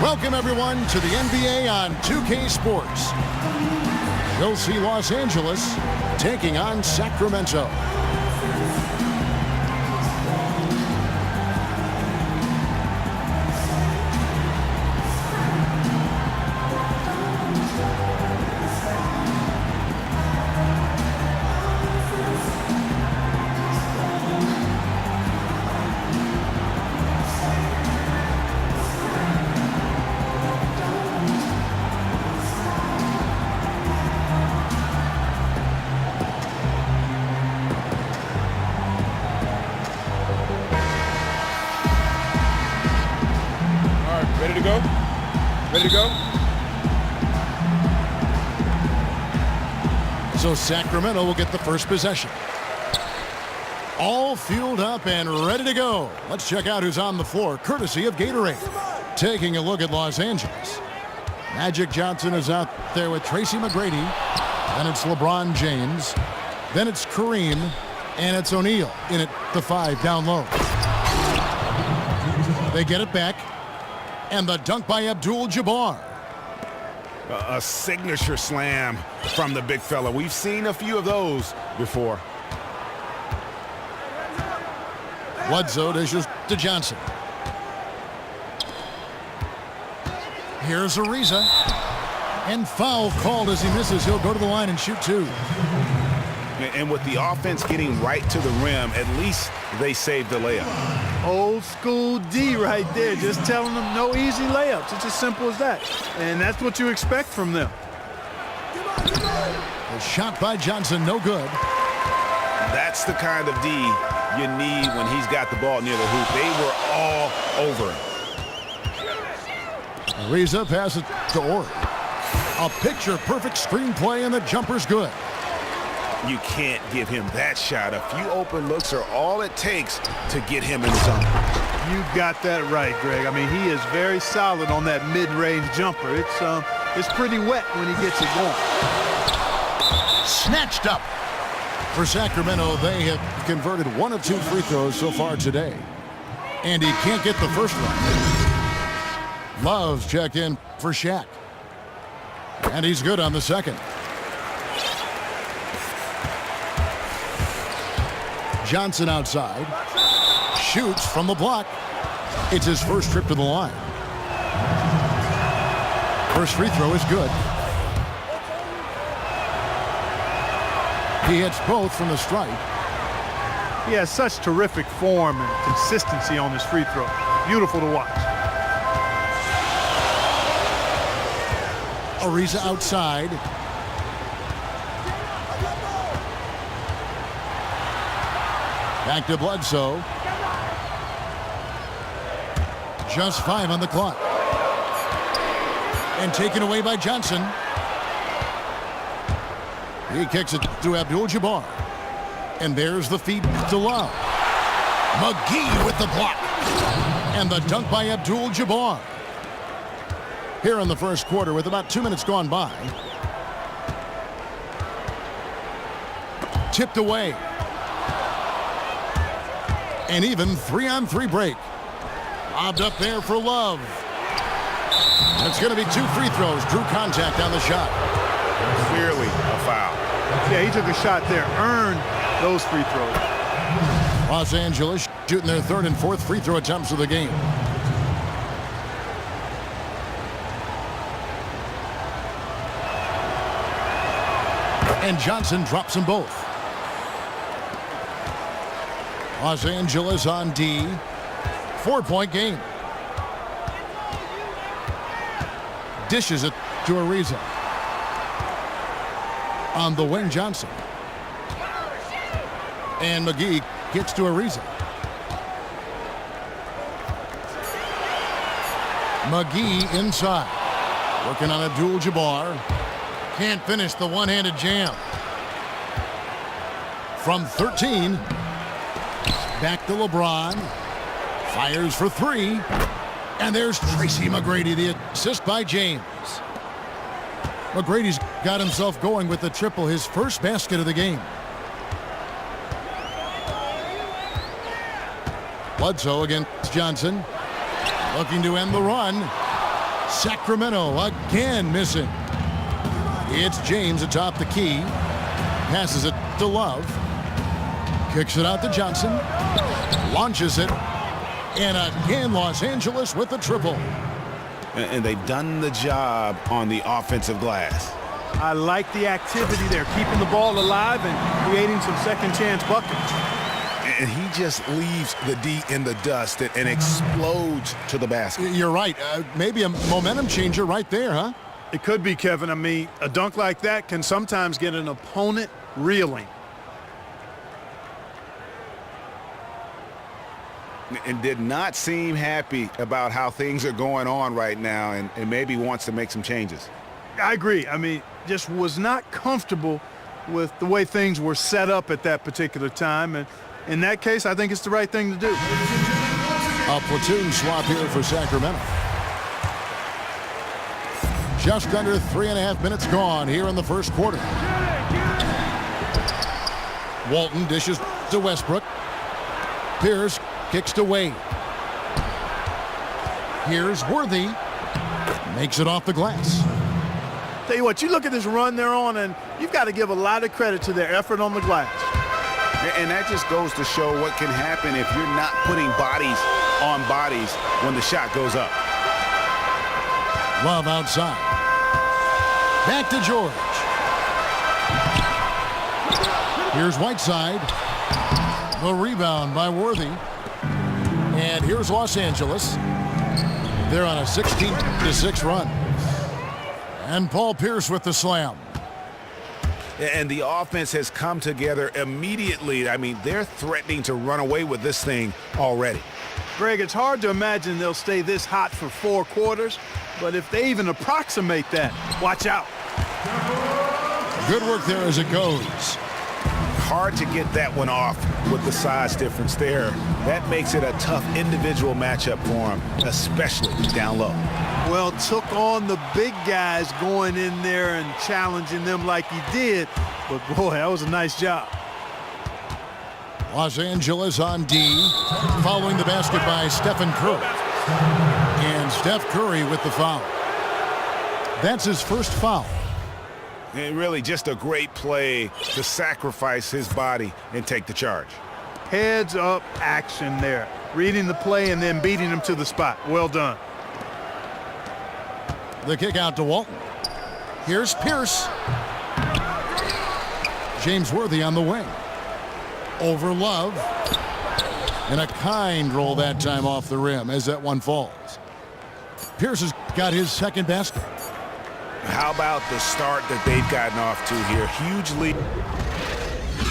Welcome, everyone, to the NBA on 2K Sports. We'll see Los Angeles taking on Sacramento. Ready to go? Ready to go? So Sacramento will get the first possession. All fueled up and ready to go. Let's check out who's on the floor, courtesy of Gatorade. Taking a look at Los Angeles. Magic Johnson is out there with Tracy McGrady. Then it's LeBron James. Then it's Kareem. And it's O'Neal in at the 5 down low. They get it back. And the dunk by Abdul-Jabbar. A signature slam from the big fella. We've seen a few of those before. Bledsoe dishes to Johnson. Here's Ariza. And foul called as he misses. He'll go to the line and shoot 2. And with the offense getting right to the rim, at least they saved the layup. Old school D right there, just telling them no easy layups. It's as simple as that. And that's what you expect from them. The shot by Johnson, no good. That's the kind of D you need when he's got the ball near the hoop. They were all over him. Ariza passes to Ori. A picture-perfect screenplay, and the jumper's good. You can't give him that shot. A few open looks are all it takes to get him in the zone. You got that right, Greg. I mean, he is very solid on that mid-range jumper. It's pretty wet when he gets it going. Snatched up. For Sacramento, they have converted 1 of 2 free throws so far today. And he can't get the first one. Love's checked in for Shaq. And he's good on the second. Johnson outside. Shoots from the block. It's his first trip to the line. First free throw is good. He hits both from the stripe. He has such terrific form and consistency on his free throw. Beautiful to watch. Ariza outside. Back to Bledsoe. Just 5 on the clock. And taken away by Johnson. He kicks it to Abdul-Jabbar. And there's the feed to Love. McGee with the block. And the dunk by Abdul-Jabbar. Here in the first quarter with about 2 minutes gone by. Tipped away. An even 3-on-3 break. Lobbed up there for Love. It's going to be 2 free throws. Drew contact on the shot. Clearly a foul. Yeah, he took a shot there. Earned those free throws. Los Angeles shooting their 3rd and 4th free throw attempts of the game. And Johnson drops them both. Los Angeles on D. 4-point game. Dishes it to Ariza. On the wing, Johnson. And McGee gets to Ariza. McGee inside. Working on Abdul-Jabbar. Can't finish the one-handed jam. From 13. Back to LeBron. Fires for 3. And there's Tracy McGrady, the assist by James. McGrady's got himself going with the triple, his first basket of the game. Bledsoe against Johnson. Looking to end the run. Sacramento again missing. It's James atop the key. Passes it to Love. Kicks it out to Johnson. Launches it. And again, Los Angeles with the triple. And they've done the job on the offensive glass. I like the activity there, keeping the ball alive and creating some second chance buckets. And he just leaves the D in the dust and explodes to the basket. You're right. Maybe a momentum changer right there, huh? It could be, Kevin. I mean, a dunk like that can sometimes get an opponent reeling. And did not seem happy about how things are going on right now and maybe wants to make some changes. I agree. I mean, just was not comfortable with the way things were set up at that particular time. And in that case, I think it's the right thing to do. A platoon swap here for Sacramento. Just under 3.5 minutes gone here in the first quarter. Walton dishes to Westbrook. Pierce kicks to Wade. Here's Worthy. Makes it off the glass. Tell you what, you look at this run they're on, and you've got to give a lot of credit to their effort on the glass. And that just goes to show what can happen if you're not putting bodies on bodies when the shot goes up. Love outside. Back to George. Here's Whiteside. The rebound by Worthy. And here's Los Angeles. They're on a 16-6 run. And Paul Pierce with the slam. And the offense has come together immediately. I mean, they're threatening to run away with this thing already. Greg, it's hard to imagine they'll stay this hot for 4 quarters, but if they even approximate that, watch out. Good work there as it goes. Hard to get that one off with the size difference there. That makes it a tough individual matchup for him, especially down low. Well, took on the big guys going in there and challenging them like he did, but boy, that was a nice job. Los Angeles on D, following the basket by Stephen Curry. And Steph Curry with the foul. That's his first foul. And really just a great play to sacrifice his body and take the charge. Heads up action there. Reading the play and then beating him to the spot. Well done. The kick out to Walton. Here's Pierce. James Worthy on the wing. Over Love. And a kind roll that time off the rim as that one falls. Pierce has got his second basket. How about the start that they've gotten off to here? Huge lead.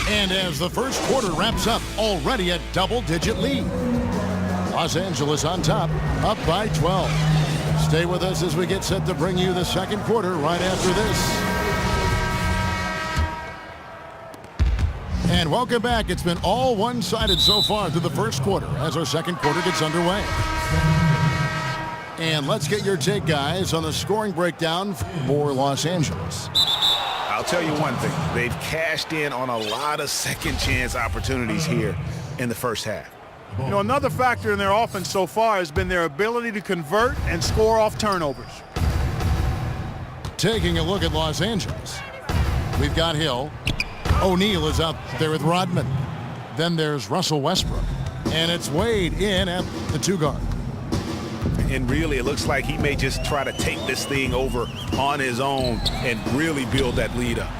And as the first quarter wraps up, already a double-digit lead. Los Angeles on top, up by 12. Stay with us as we get set to bring you the second quarter right after this. And welcome back. It's been all one-sided so far through the first quarter as our second quarter gets underway. And let's get your take, guys, on the scoring breakdown for Los Angeles. I'll tell you one thing. They've cashed in on a lot of second chance opportunities here in the first half. You know, another factor in their offense so far has been their ability to convert and score off turnovers. Taking a look at Los Angeles, we've got Hill. O'Neal is out there with Rodman. Then there's Russell Westbrook. And it's Wade in at the 2 guard. And really, it looks like he may just try to take this thing over on his own and really build that lead up.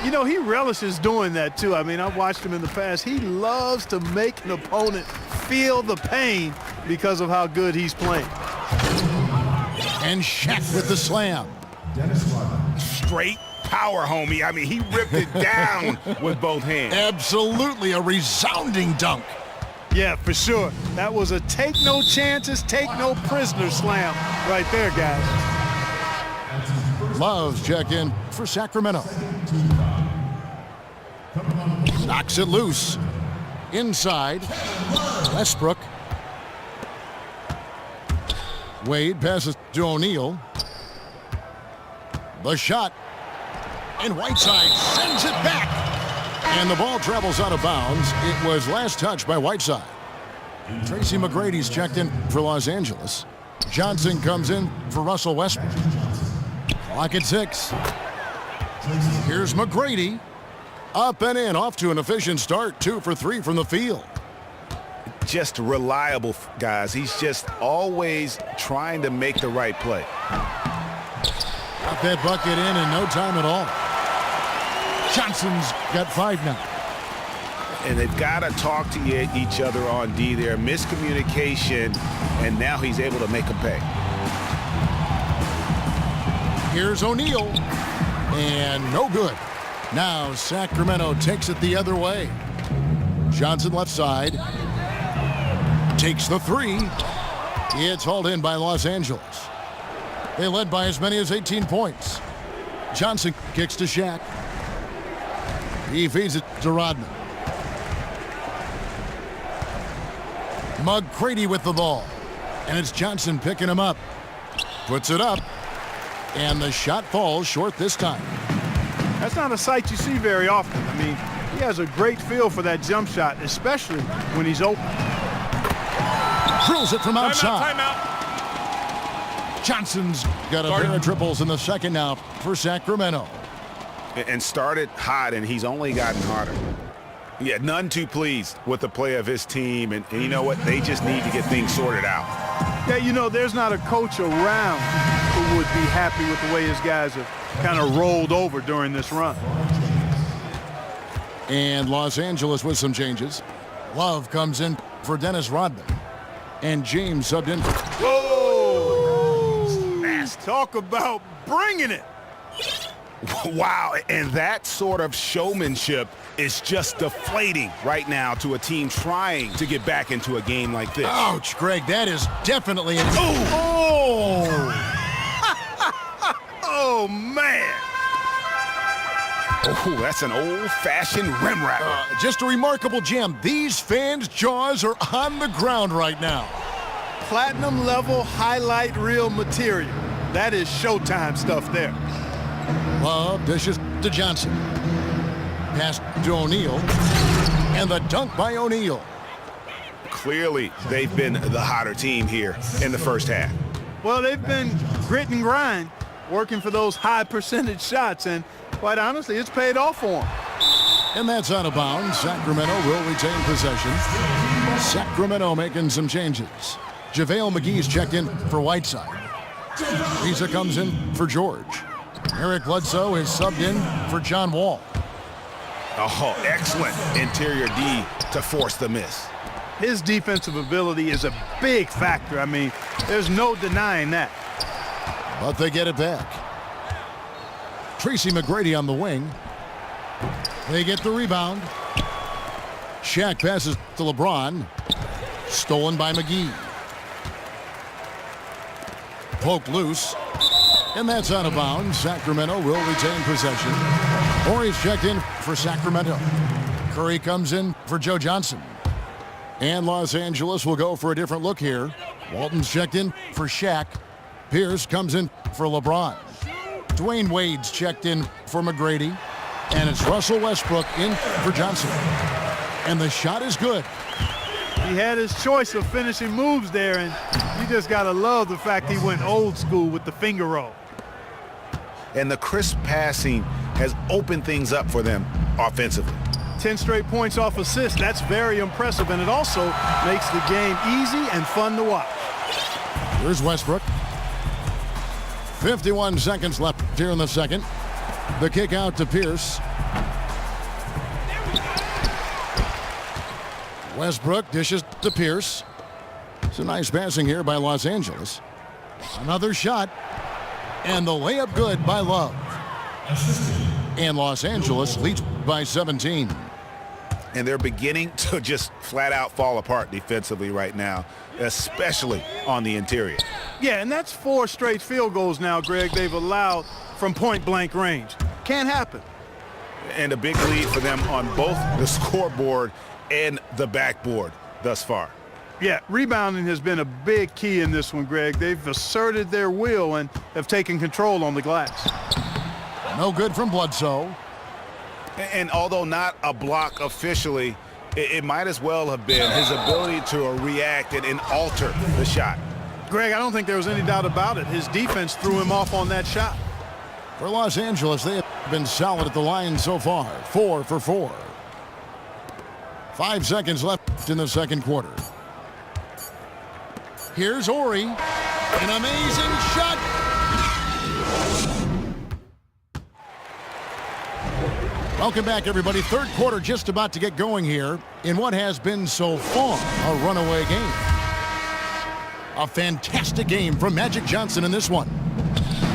You know, he relishes doing that, too. I mean, I've watched him in the past. He loves to make an opponent feel the pain because of how good he's playing. And Shaq with the slam. Straight power, homie. I mean, he ripped it down with both hands. Absolutely a resounding dunk. Yeah, for sure. That was a take no chances, take no prisoners slam right there, guys. Love's check in for Sacramento. Knocks it loose. Inside. Westbrook. Wade passes to O'Neal. The shot. And Whiteside sends it back. And the ball travels out of bounds. It was last touched by Whiteside. Tracy McGrady's checked in for Los Angeles. Johnson comes in for Russell Westbrook. Clock at 6. Here's McGrady. Up and in, off to an efficient start. 2 for 3 from the field. Just reliable, guys. He's just always trying to make the right play. Got that bucket in no time at all. Johnson's got 5 now. And they've got to talk to each other on D there. Miscommunication, and now he's able to make a pay. Here's O'Neal, and no good. Now Sacramento takes it the other way. Johnson left side. Takes the 3. It's hauled in by Los Angeles. They led by as many as 18 points. Johnson kicks to Shaq. He feeds it to Rodman. McGrady with the ball. And it's Johnson picking him up. Puts it up. And the shot falls short this time. That's not a sight you see very often. I mean, he has a great feel for that jump shot, especially when he's open. Drills it from outside. Timeout. Johnson's got a pair of triples in the second now for Sacramento. And started hot, and he's only gotten hotter. Yeah, none too pleased with the play of his team. And you know what? They just need to get things sorted out. Yeah, you know, there's not a coach around who would be happy with the way his guys have kind of rolled over during this run. And Los Angeles with some changes. Love comes in for Dennis Rodman. And James subbed in for... Whoa! Talk about bringing it. Wow, and that sort of showmanship is just deflating right now to a team trying to get back into a game like this. Ouch, Greg, that is definitely an... Oh! Oh, man. Oh, that's an old-fashioned rim rapper. Just a remarkable jam. These fans' jaws are on the ground right now. Platinum level highlight reel material. That is Showtime stuff there. Love dishes to Johnson. Pass to O'Neal. And the dunk by O'Neal. Clearly, they've been the hotter team here in the first half. Well, they've been grit and grind, working for those high percentage shots, and quite honestly, it's paid off for them. And that's out of bounds. Sacramento will retain possession. Sacramento making some changes. JaVale McGee's checked in for Whiteside. Risa comes in for George. Eric Bledsoe is subbed in for John Wall. Oh, excellent interior D to force the miss. His defensive ability is a big factor. I mean, there's no denying that. But they get it back. Tracy McGrady on the wing. They get the rebound. Shaq passes to LeBron. Stolen by McGee. Poked loose. And that's out of bounds. Sacramento will retain possession. Horry's checked in for Sacramento. Curry comes in for Joe Johnson. And Los Angeles will go for a different look here. Walton's checked in for Shaq. Pierce comes in for LeBron. Dwayne Wade's checked in for McGrady. And it's Russell Westbrook in for Johnson. And the shot is good. He had his choice of finishing moves there, and you just got to love the fact he went old school with the finger roll. And the crisp passing has opened things up for them offensively. 10 straight points off assists. That's very impressive, and it also makes the game easy and fun to watch. Here's Westbrook. 51 seconds left here in the second. The kick out to Pierce. Westbrook dishes to Pierce. It's a nice passing here by Los Angeles. Another shot. And the layup good by Love. And Los Angeles leads by 17. And they're beginning to just flat out fall apart defensively right now, especially on the interior. Yeah, and that's 4 straight field goals now, Greg, they've allowed from point-blank range. Can't happen. And a big lead for them on both the scoreboard and the backboard thus far. Yeah, rebounding has been a big key in this one, Greg. They've asserted their will and have taken control on the glass. No good from Bledsoe. And although not a block officially, it might as well have been his ability to react and alter the shot. Greg, I don't think there was any doubt about it. His defense threw him off on that shot. For Los Angeles, they have been solid at the line so far. 4 for 4. 5 seconds left in the second quarter. Here's Ori. An amazing shot. Welcome back, everybody. Third quarter just about to get going here in what has been so far a runaway game. A fantastic game from Magic Johnson in this one.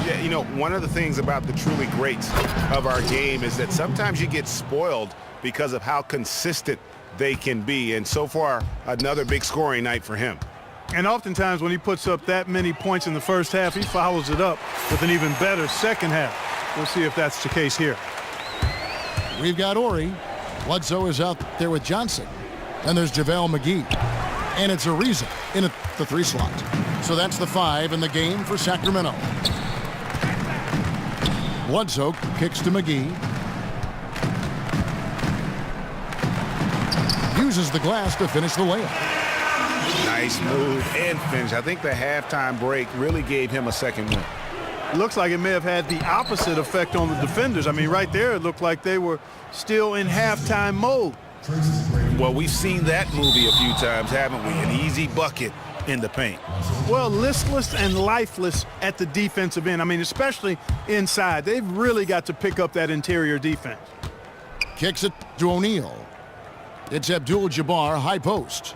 Yeah, you know, one of the things about the truly greats of our game is that sometimes you get spoiled because of how consistent they can be. And so far, another big scoring night for him. And oftentimes when he puts up that many points in the first half, he follows it up with an even better second half. We'll see if that's the case here. We've got Ori. Bledsoe is out there with Johnson. And there's JaVale McGee. And it's Ariza in the 3 slot. So that's the 5 in the game for Sacramento. Bledsoe kicks to McGee. Uses the glass to finish the layup. Nice move and finish. I think the halftime break really gave him a second win. Looks like it may have had the opposite effect on the defenders. I mean, right there, it looked like they were still in halftime mode. Well, we've seen that movie a few times, haven't we? An easy bucket in the paint. Well, listless and lifeless at the defensive end. I mean, especially inside. They've really got to pick up that interior defense. Kicks it to O'Neal. It's Abdul-Jabbar, high post.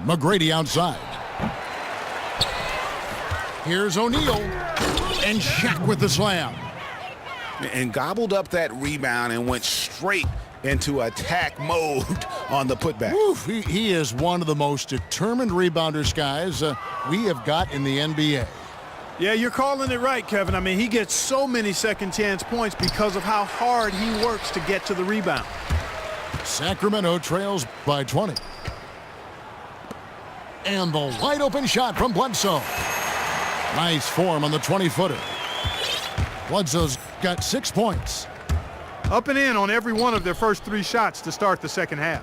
McGrady outside. Here's O'Neal. And Shaq with the slam. And gobbled up that rebound and went straight into attack mode on the putback. Oof, he is one of the most determined rebounders, guys, we have got in the NBA. Yeah, you're calling it right, Kevin. I mean, he gets so many second chance points because of how hard he works to get to the rebound. Sacramento trails by 20. And the wide open shot from Bledsoe. Nice form on the 20-footer. Bledsoe's got 6 points. Up and in on every one of their first 3 shots to start the second half.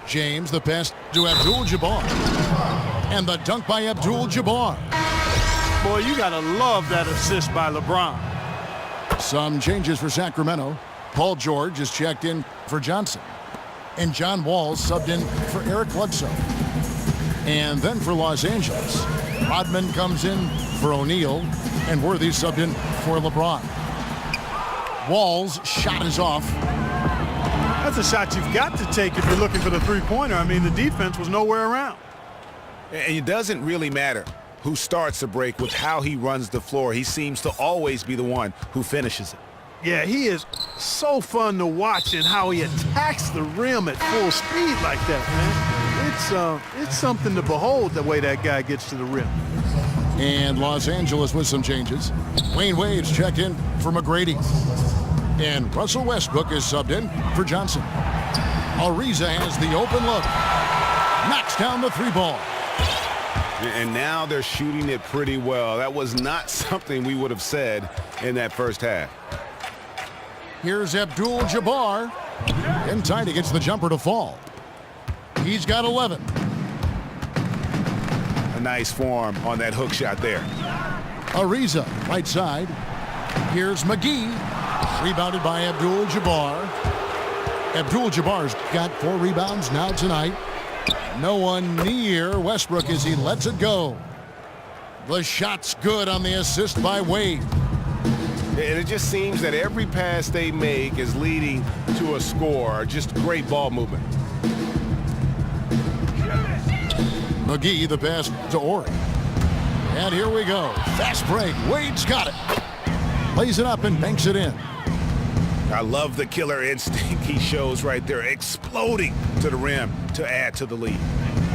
James, the pass to Abdul-Jabbar. And the dunk by Abdul-Jabbar. Boy, you got to love that assist by LeBron. Some changes for Sacramento. Paul George is checked in for Johnson. And John Wall subbed in for Eric Bledsoe. And then for Los Angeles, Rodman comes in for O'Neal. And Worthy subbed in for LeBron. Wall's shot is off. That's a shot you've got to take if you're looking for the three-pointer. I mean, the defense was nowhere around. And it doesn't really matter who starts the break with how he runs the floor. He seems to always be the one who finishes it. Yeah, he is so fun to watch and how he attacks the rim at full speed like that, man. It's something to behold the way that guy gets to the rim. And Los Angeles with some changes. Wayne Wade's checked in for McGrady. And Russell Westbrook is subbed in for Johnson. Ariza has the open look. Knocks down the 3-ball. And now they're shooting it pretty well. That was not something we would have said in that first half. Here's Abdul-Jabbar. In tight against the jumper to fall. He's got 11. A nice form on that hook shot there. Ariza, right side. Here's McGee. Rebounded by Abdul-Jabbar. Abdul-Jabbar's got 4 rebounds now tonight. No one near Westbrook as he lets it go. The shot's good on the assist by Wade. And it just seems that every pass they make is leading to a score. Just great ball movement. McGee, the pass to Ori. And here we go. Fast break. Wade's got it. Lays it up and banks it in. I love the killer instinct he shows right there, exploding to the rim to add to the lead.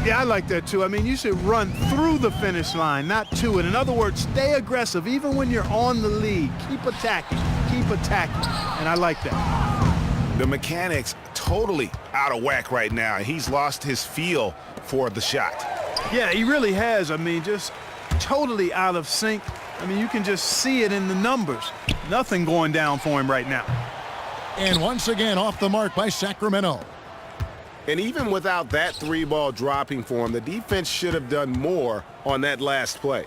Yeah, I like that too. I mean, you should run through the finish line, not to it. In other words, stay aggressive even when you're on the lead. Keep attacking. Keep attacking. And I like that. The mechanics totally out of whack right now. He's lost his feel for the shot. Yeah, he really has. I mean, just totally out of sync. I mean, you can just see it in the numbers. Nothing going down for him right now. And once again off the mark by Sacramento. And even without that 3-ball dropping for him, the defense should have done more on that last play.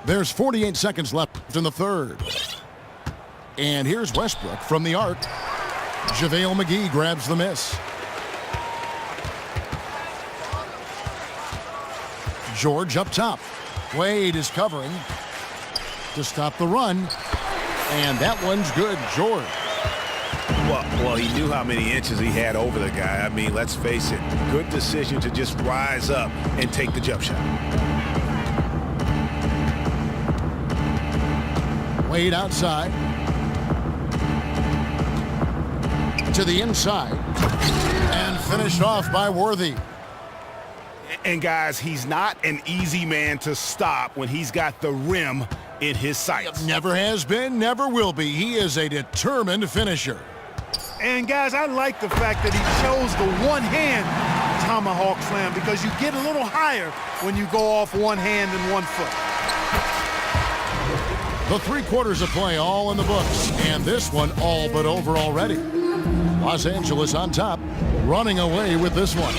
There's 48 seconds left in the third. And here's Westbrook from the arc. JaVale McGee grabs the miss. George up top. Wade is covering to stop the run. And that one's good, George. Well, he knew how many inches he had over the guy. I mean, let's face it, good decision to just rise up and take the jump shot. Wade outside. To the inside. And finished off by Worthy. And guys, he's not an easy man to stop when he's got the rim in his sights. Never has been, never will be. He is a determined finisher. And guys, I like the fact that he chose the one-hand tomahawk slam because you get a little higher when you go off one hand and 1 foot. The 3 quarters of play all in the books, and this one all but over already. Los Angeles on top, running away with this one.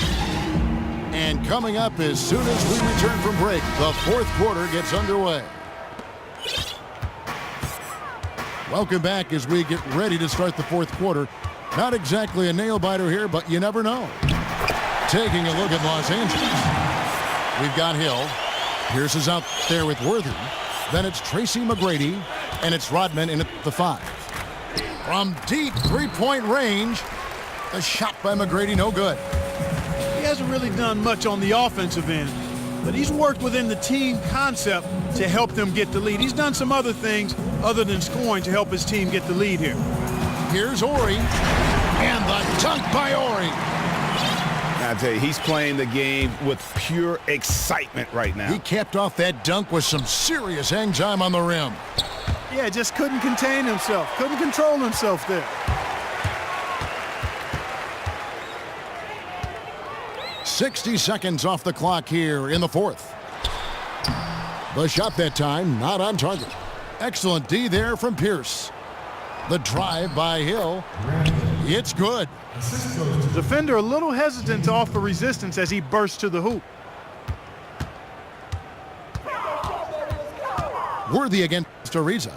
And coming up as soon as we return from break, the 4th quarter gets underway. Welcome back as we get ready to start the 4th quarter. Not exactly a nail-biter here, but you never know. Taking a look at Los Angeles. We've got Hill. Pierce is out there with Worthy. Then it's Tracy McGrady, and it's Rodman in at the 5. From deep 3-point range, the shot by McGrady no good. He hasn't really done much on the offensive end, but he's worked within the team concept to help them get the lead. He's done some other things other than scoring to help his team get the lead here. Here's Ori, and the dunk by Ori. I tell you, he's playing the game with pure excitement right now. He capped off that dunk with some serious hang time on the rim. Yeah, just couldn't contain himself, couldn't control himself there. 60 seconds off the clock here in the 4th. The shot that time, not on target. Excellent D there from Pierce. The drive by Hill. It's good. The defender a little hesitant to offer resistance as he bursts to the hoop. Worthy against Ariza.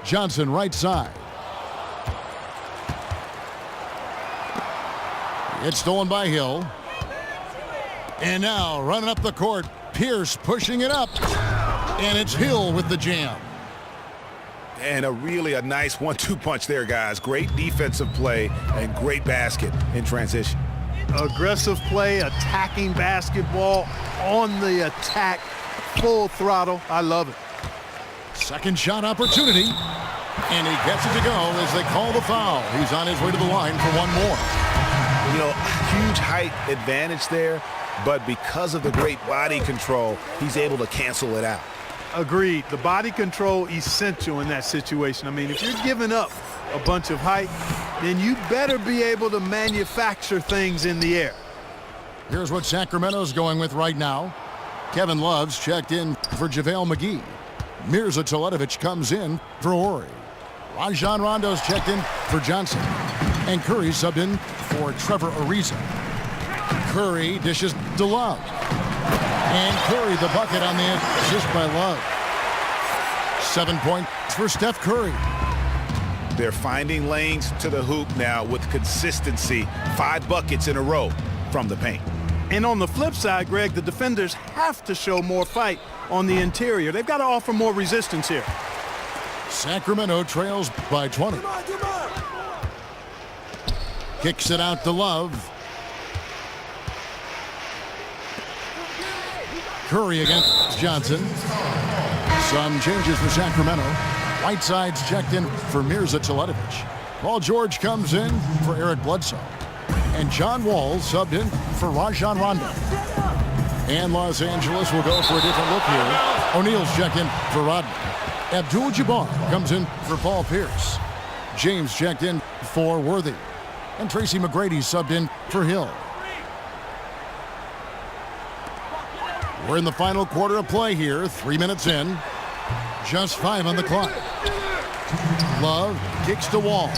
Johnson right side. It's stolen by Hill. And now running up the court, Pierce pushing it up. And it's Hill with the jam. And a nice 1-2 punch there, guys. Great defensive play and great basket in transition. Aggressive play, attacking basketball, on the attack, full throttle. I love it. Second shot opportunity. And he gets it to go as they call the foul. He's on his way to the line for one more. You know, huge height advantage there, but because of the great body control, he's able to cancel it out. Agreed. The body control essential in that situation. I mean, if you're giving up a bunch of height, then you better be able to manufacture things in the air. Here's what Sacramento's going with right now. Kevin Love's checked in for JaVale McGee. Mirza Teletovic comes in for Ori. Rajon Rondo's checked in for Johnson. And Curry subbed in for Trevor Ariza. Curry dishes to Love. And Curry the bucket on the assist by Love. 7 points for Steph Curry. They're finding lanes to the hoop now with consistency. 5 buckets in a row from the paint. And on the flip side, Greg, the defenders have to show more fight on the interior. They've got to offer more resistance here. Sacramento trails by 20. Kicks it out to Love. Curry against Johnson. Some changes for Sacramento. Whiteside's checked in for Mirza Teletovic. Paul George comes in for Eric Bledsoe. And John Wall subbed in for Rajon Rondo. And Los Angeles will go for a different look here. O'Neal's checked in for Rodman. Abdul-Jabbar comes in for Paul Pierce. James checked in for Worthy. And Tracy McGrady subbed in for Hill. We're in the final quarter of play here, 3 minutes in. Just 5 on the clock. Love kicks to Wall.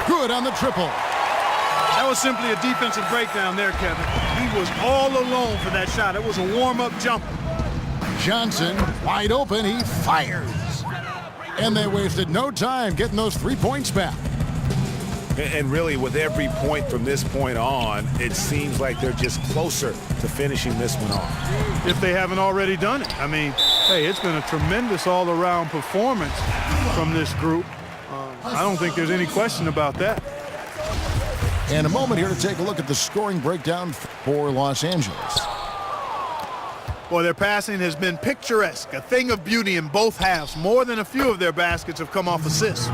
Good on the triple. That was simply a defensive breakdown there, Kevin. He was all alone for that shot. It was a warm-up jumper. Johnson, wide open, he fires. And they wasted no time getting those 3 points back. And really, with every point from this point on, it seems like they're just closer to finishing this one off. If they haven't already done it. I mean, hey, it's been a tremendous all-around performance from this group. I don't think there's any question about that. And a moment here to take a look at the scoring breakdown for Los Angeles. Boy, their passing has been picturesque, a thing of beauty in both halves. More than a few of their baskets have come off assists.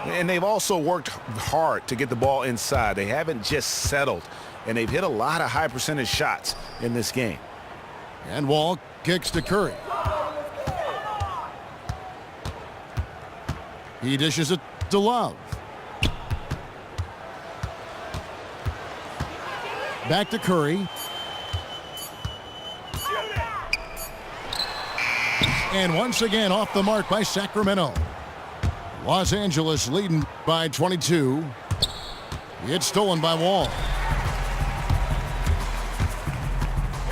And they've also worked hard to get the ball inside. They haven't just settled, and they've hit a lot of high percentage shots in this game. And Wall kicks to Curry. He dishes it to Love. Back to Curry. And once again off the mark by Sacramento. Los Angeles leading by 22. It's stolen by Wall.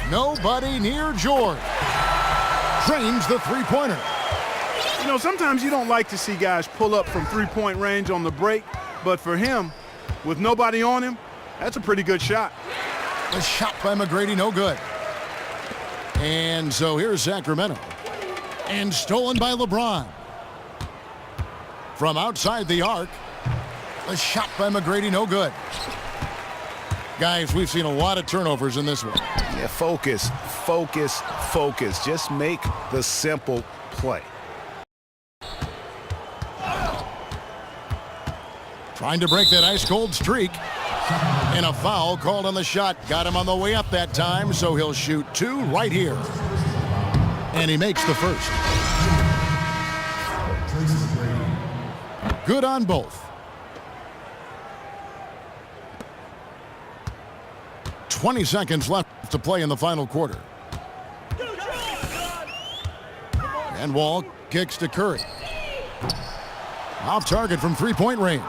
Nobody near George. Drains the three-pointer. You know, sometimes you don't like to see guys pull up from three-point range on the break, but for him, with nobody on him, that's a pretty good shot. The shot by McGrady, no good. And so here's Sacramento. And stolen by LeBron. From outside the arc, a shot by McGrady, no good. Guys, we've seen a lot of turnovers in this one. Yeah, focus, focus, focus. Just make the simple play. Trying to break that ice-cold streak. And a foul called on the shot. Got him on the way up that time, so he'll shoot 2 right here. And he makes the first. Good on both. 20 seconds left to play in the final quarter. And Wall kicks to Curry. Off target from three-point range.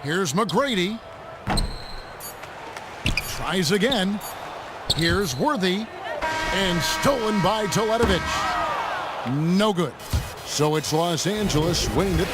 Here's McGrady. Tries again. Here's Worthy. And stolen by Teletovic. No good. So it's Los Angeles winning it